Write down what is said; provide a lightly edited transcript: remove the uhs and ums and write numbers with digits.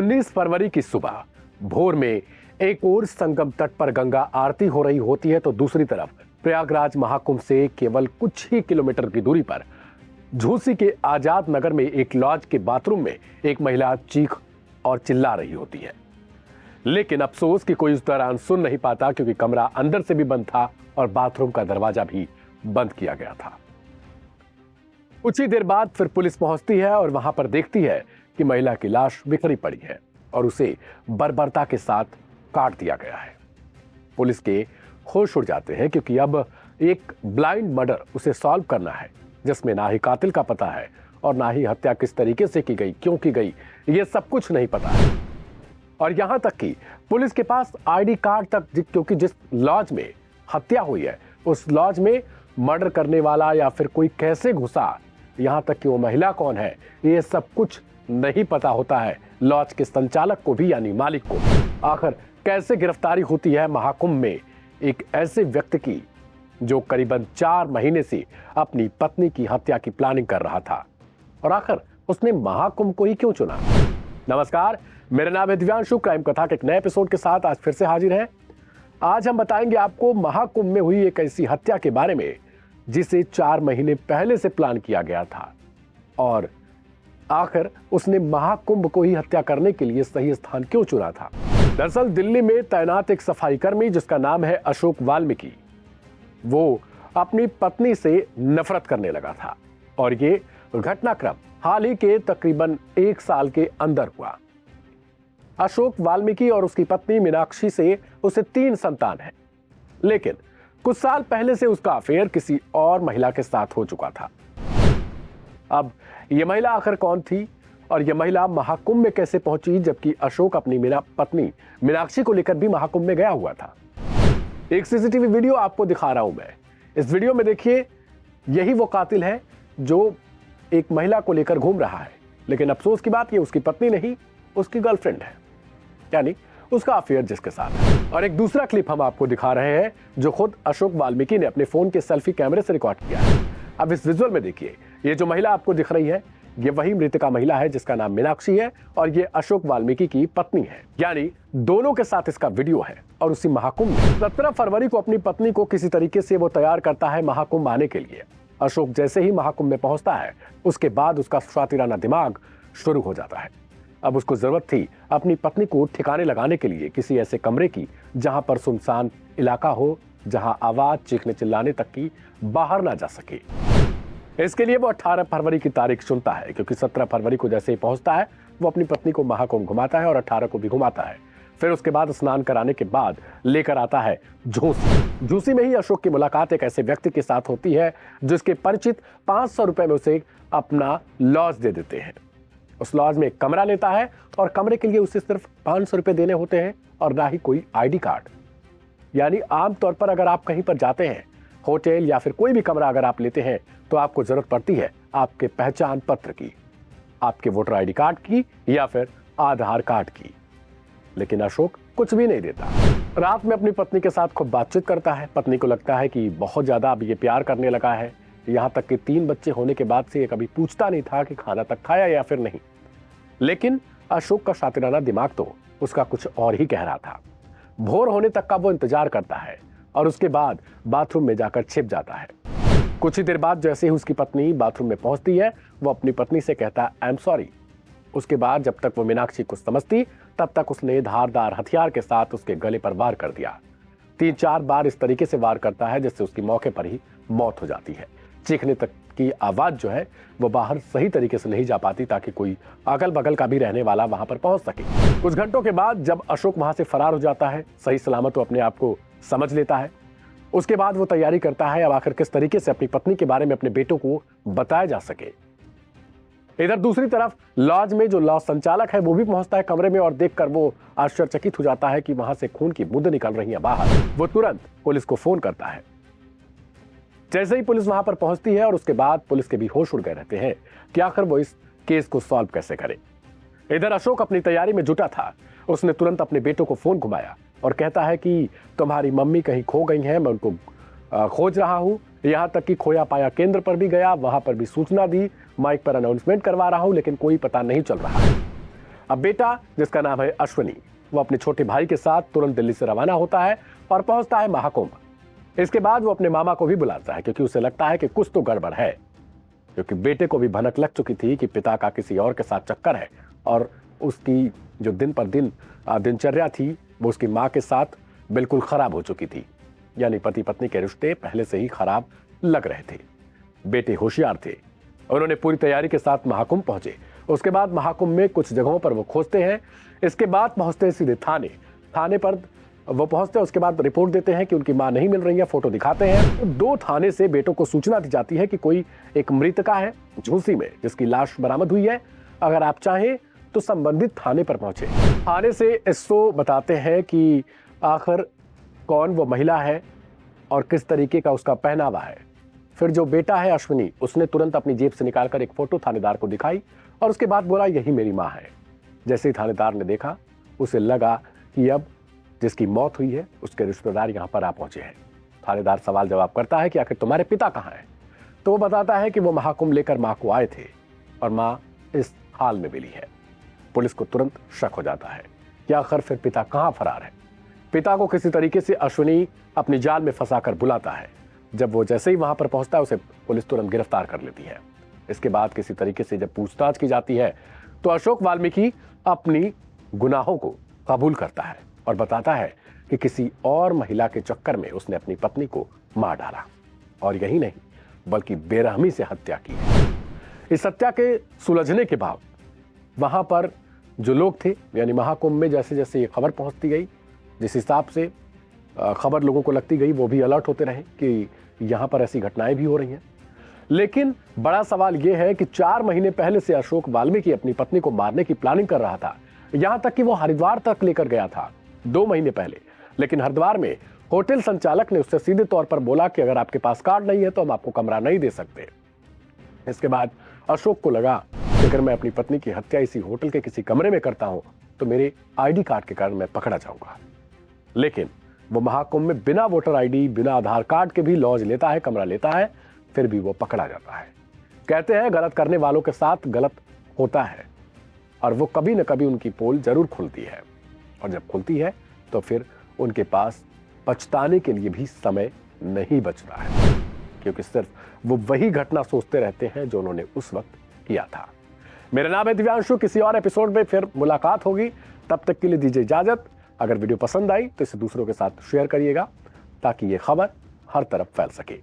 19 फरवरी की सुबह भोर में एक ओर संगम तट पर गंगा आरती हो रही होती है तो दूसरी तरफ प्रयागराज महाकुंभ से केवल कुछ ही किलोमीटर की दूरी पर झूसी के आजाद नगर में एक लॉज के बाथरूम में एक महिला चीख और चिल्ला रही होती है। लेकिन अफसोस कि कोई उस दौरान सुन नहीं पाता क्योंकि कमरा अंदर से भी बंद था और बाथरूम का दरवाजा भी बंद किया गया था। कुछ ही देर बाद फिर पुलिस पहुंचती है और वहां पर देखती है कि महिला की लाश बिखरी पड़ी है और उसे बर्बरता के साथ काट दिया गया है। पुलिस के होश उड़ जाते हैं क्योंकि अब एक ब्लाइंड मर्डर उसे सॉल्व करना है जिसमें ना ही कातिल का पता है और ना ही हत्या किस तरीके से की गई, क्यों की गई, ये सब कुछ नहीं पता है। और यहां तक कि पुलिस के पास आईडी कार्ड तक, क्योंकि जिस लॉज में हत्या हुई है उस लॉज में मर्डर करने वाला या फिर कोई कैसे घुसा, यहां तक कि वो महिला कौन है, ये सब कुछ नहीं पता होता है लॉज के संचालक को भी, यानी मालिक को। आखिर कैसे गिरफ्तारी होती है महाकुंभ में एक ऐसे व्यक्ति की जो करीबन 4 महीने से अपनी पत्नी की हत्या की प्लानिंग कर रहा था, और आखिर उसने महाकुंभ को ही क्यों चुना। नमस्कार, मेरा नाम है दिव्यांशु। क्राइम कथा के एक नए एपिसोड के साथ आज फिर से हाजिर हैं। आज हम बताएंगे आपको महाकुंभ में हुई एक ऐसी हत्या के बारे में जिसे 4 महीने पहले से प्लान किया गया था और आखिर उसने महाकुंभ को ही हत्या करने के लिए सही स्थान क्यों चुना था। दरअसल दिल्ली में तैनात एक सफाई कर्मी जिसका नाम है अशोक वाल्मीकि, वो अपनी पत्नी से नफरत करने लगा था और ये घटनाक्रम हाल ही के तकरीबन 1 साल के अंदर हुआ। अशोक वाल्मीकि और उसकी पत्नी मीनाक्षी से उसे 3 संतान हैं, लेकिन कुछ साल पहले से उसका अफेयर किसी और महिला के साथ हो चुका था। अब यह महिला आखिर कौन थी और यह महिला महाकुंभ में कैसे पहुंची, जबकि अशोक अपनी पत्नी मीनाक्षी को लेकर भी महाकुंभ में गया हुआ था। एक सीसीटीवी वीडियो आपको दिखा रहा हूं मैं। इस वीडियो में देखिए, यही वो कातिल है जो एक महिला को लेकर घूम रहा है, लेकिन अफसोस की बात, ये उसकी पत्नी नहीं, उसकी गर्लफ्रेंड है, यानी उसका अफेयर जिसके साथ है। और एक दूसरा क्लिप हम आपको दिखा रहे हैं जो खुद अशोक वाल्मीकि ने अपने फोन के सेल्फी कैमरे से रिकॉर्ड किया है। अब इस विजुअल में देखिए, ये जो महिला आपको दिख रही है ये वही मृतका महिला है जिसका नाम मीनाक्षी है और ये अशोक वाल्मीकि की पत्नी है, यानी दोनों के साथ इसका वीडियो है। और उसी महाकुंभ में 17 फरवरी को अपनी पत्नी को किसी तरीके से वो तैयार करता है महाकुंभ आने के लिए। अशोक जैसे ही महाकुंभ में पहुंचता है उसके बाद उसका शातिराना दिमाग शुरू हो जाता है। अब उसको जरूरत थी अपनी पत्नी को ठिकाने लगाने के लिए किसी ऐसे कमरे की जहां पर सुनसान इलाका हो, जहां आवाज चीखने चिल्लाने तक की बाहर ना जा सके। इसके लिए वो 18 फरवरी की तारीख चुनता है क्योंकि 17 फरवरी को जैसे ही पहुंचता है वो अपनी पत्नी को महाकुंभ घुमाता है और 18 को भी घुमाता है। फिर उसके बाद स्नान कराने के बाद लेकर आता है झूसी। झूसी में ही अशोक की मुलाकात एक ऐसे व्यक्ति के साथ होती है जिसके परिचित 500 रुपए में उसे अपना लॉज दे देते हैं। उस लॉज में एक कमरा लेता है और कमरे के लिए उसे सिर्फ 500 रुपए देने होते हैं और ना ही कोई आईडी कार्ड। यानी आमतौर पर अगर आप कहीं पर जाते हैं, होटल या फिर कोई भी कमरा अगर आप लेते हैं तो आपको जरूरत पड़ती है आपके पहचान पत्र की, आपके वोटर आईडी कार्ड की या फिर आधार कार्ड की। लेकिन अशोक कुछ भी नहीं देता। रात में अपनी पत्नी के साथ खूब बातचीत करता है। पत्नी को लगता है कि बहुत ज्यादा अब ये प्यार करने लगा है, यहां तक कि 3 बच्चे होने के बाद से ये कभी पूछता नहीं था कि खाना तक खाया या फिर नहीं। लेकिन अशोक का शातिराना दिमाग तो उसका कुछ और ही कह रहा था। भोर होने तक का वो इंतजार करता है और उसके बाद बाथरूम में जाकर छिप जाता है। कुछ ही देर बाद जैसे ही उसकी पत्नी बाथरूम में पहुंचती है वो अपनी पत्नी से कहता है आई एम सॉरी। उसके बाद जब तक वो मीनाक्षी को समझती तब तक उसने धारदार हथियार के साथ उसके गले पर वार कर दिया। 3-4 बार इस तरीके से वार करता है जिससे उसकी मौके पर ही मौत हो जाती है। चीखने तक की आवाज जो है वो बाहर सही तरीके से नहीं जा पाती ताकि कोई अगल बगल का भी रहने वाला वहां पर पहुंच सके। कुछ घंटों के बाद जब अशोक वहां से फरार हो जाता है, सही सलामत वो अपने आप को समझ लेता है, उसके बाद वो तैयारी करता है अब आखिर किस तरीके से अपनी पत्नी के बारे में अपने बेटों को बताया जा सके। इधर दूसरी तरफ लॉज में जो लॉज संचालक है वो भी पहुंचता है कमरे में और देखकर वो आश्चर्यचकित हो जाता है कि वहां से खून की बूंदें निकल रही हैं बाहर। वो तुरंत पुलिस को फोन करता है। जैसे ही पुलिस वहां पर पहुंचती है और उसके बाद पुलिस के भी होश उड़ गए रहते हैं कि आखिर वो इस केस को सॉल्व कैसे करे। इधर अशोक अपनी तैयारी में जुटा था। उसने तुरंत अपने बेटों को फोन घुमाया और कहता है कि तुम्हारी मम्मी कहीं खो गई हैं, मैं उनको खोज रहा हूं। यहां तक कि खोया पाया केंद्र पर भी गया, वहां पर भी सूचना दी, माइक पर अनाउंसमेंट करवा रहा हूं, लेकिन कोई पता नहीं चल रहा है। अब बेटा, जिसका नाम है अश्विनी, वो अपने छोटे भाई के साथ तुरंत दिल्ली से रवाना होता है और पहुंचता है महाकुंभ। इसके बाद वो अपने मामा को भी बुलाता है क्योंकि उसे लगता है कि कुछ तो गड़बड़ है, क्योंकि बेटे को भी भनक लग चुकी थी कि पिता का किसी और के साथ चक्कर है और उसकी जो दिन पर दिन दिनचर्या थी वो उसकी मां के साथ बिल्कुल खराब हो चुकी थी। यानी पति पत्नी के रिश्ते पहले से ही खराब लग रहे थे। बेटे होशियार थे, उन्होंने पूरी तैयारी के साथ महाकुंभ पहुंचे। उसके बाद महाकुंभ में कुछ जगहों पर वो खोजते हैं। इसके बाद पहुंचते हैं सीधे थाने पर वो पहुंचते हैं। उसके बाद रिपोर्ट देते हैं कि उनकी मां नहीं मिल रही है, फोटो दिखाते हैं। 2 थाने से बेटों को सूचना दी जाती है कि कोई एक मृतका है झूसी में, जिसकी लाश बरामद हुई है। अगर आप चाहें तो संबंधित थाने पर पहुंचे। थाने से एसओ बताते हैं कि आखिर कौन वो महिला है और किस तरीके का उसका पहनावा है। फिर जो बेटा है अश्विनी, उसने तुरंत अपनी जेब से निकालकर एक फोटो थानेदार को दिखाई और उसके बाद बोला, यही मेरी मां है। जैसे ही थानेदार ने देखा, उसे लगा कि अब जिसकी मौत हुई है उसके रिश्तेदार यहां पर आ पहुंचे हैं। थानेदार सवाल जवाब करता है कि आखिर तुम्हारे पिता कहां हैं? तो वो बताता है कि वो महाकुंभ लेकर मां को आए थे और मां इस हाल में मिली है। पुलिस को तुरंत शक हो जाता है कि आखिर फिर पिता कहां फरार है। पिता को किसी तरीके से अश्विनी अपनी जाल में फंसाकर बुलाता है। जब वो जैसे ही वहां पर पहुंचता है, उसे पुलिस तुरंत गिरफ्तार कर लेती है। इसके बाद किसी तरीके से जब पूछताछ की जाती है तो अशोक वाल्मीकि अपनी गुनाहों को कबूल करता है और बताता है कि किसी और महिला के चक्कर में उसने अपनी पत्नी को मार डाला और यही नहीं बल्कि बेरहमी से हत्या की। इस हत्या के सुलझने के बाद वहां पर जो लोग थे, यानी महाकुंभ में जैसे जैसे ये खबर पहुंचती गई, जिस हिसाब से खबर लोगों को लगती गई, वो भी अलर्ट होते रहे कि यहां पर ऐसी घटनाएं भी हो रही हैं। लेकिन बड़ा सवाल यह है कि 4 महीने पहले से अशोक वाल्मीकि अपनी पत्नी को मारने की प्लानिंग कर रहा था। यहां तक कि वो हरिद्वार तक लेकर गया था 2 महीने पहले। लेकिन हरिद्वार में होटल संचालक ने उससे सीधे तौर पर बोला कि अगर आपके पास कार्ड नहीं है तो हम आपको कमरा नहीं दे सकते। इसके बाद अशोक को लगा कि अगर मैं अपनी पत्नी की हत्या इसी होटल के किसी कमरे में करता हूं तो मेरे आईडी कार्ड के कारण मैं पकड़ा जाऊंगा। लेकिन वो महाकुंभ में बिना वोटर आईडी, बिना आधार कार्ड के भी लॉज लेता है, कमरा लेता है, फिर भी वो पकड़ा जाता है। कहते हैं गलत करने वालों के साथ गलत होता है और वो कभी न कभी उनकी पोल जरूर खुलती है, और जब खुलती है तो फिर उनके पास पछताने के लिए भी समय नहीं बचता है, क्योंकि सिर्फ वो वही घटना सोचते रहते हैं जो उन्होंने उस वक्त किया था। मेरा नाम है दिव्यांशु। किसी और एपिसोड में फिर मुलाकात होगी, तब तक के लिए दीजिए इजाजत। अगर वीडियो पसंद आई तो इसे दूसरों के साथ शेयर करिएगा ताकि ये खबर हर तरफ फैल सके।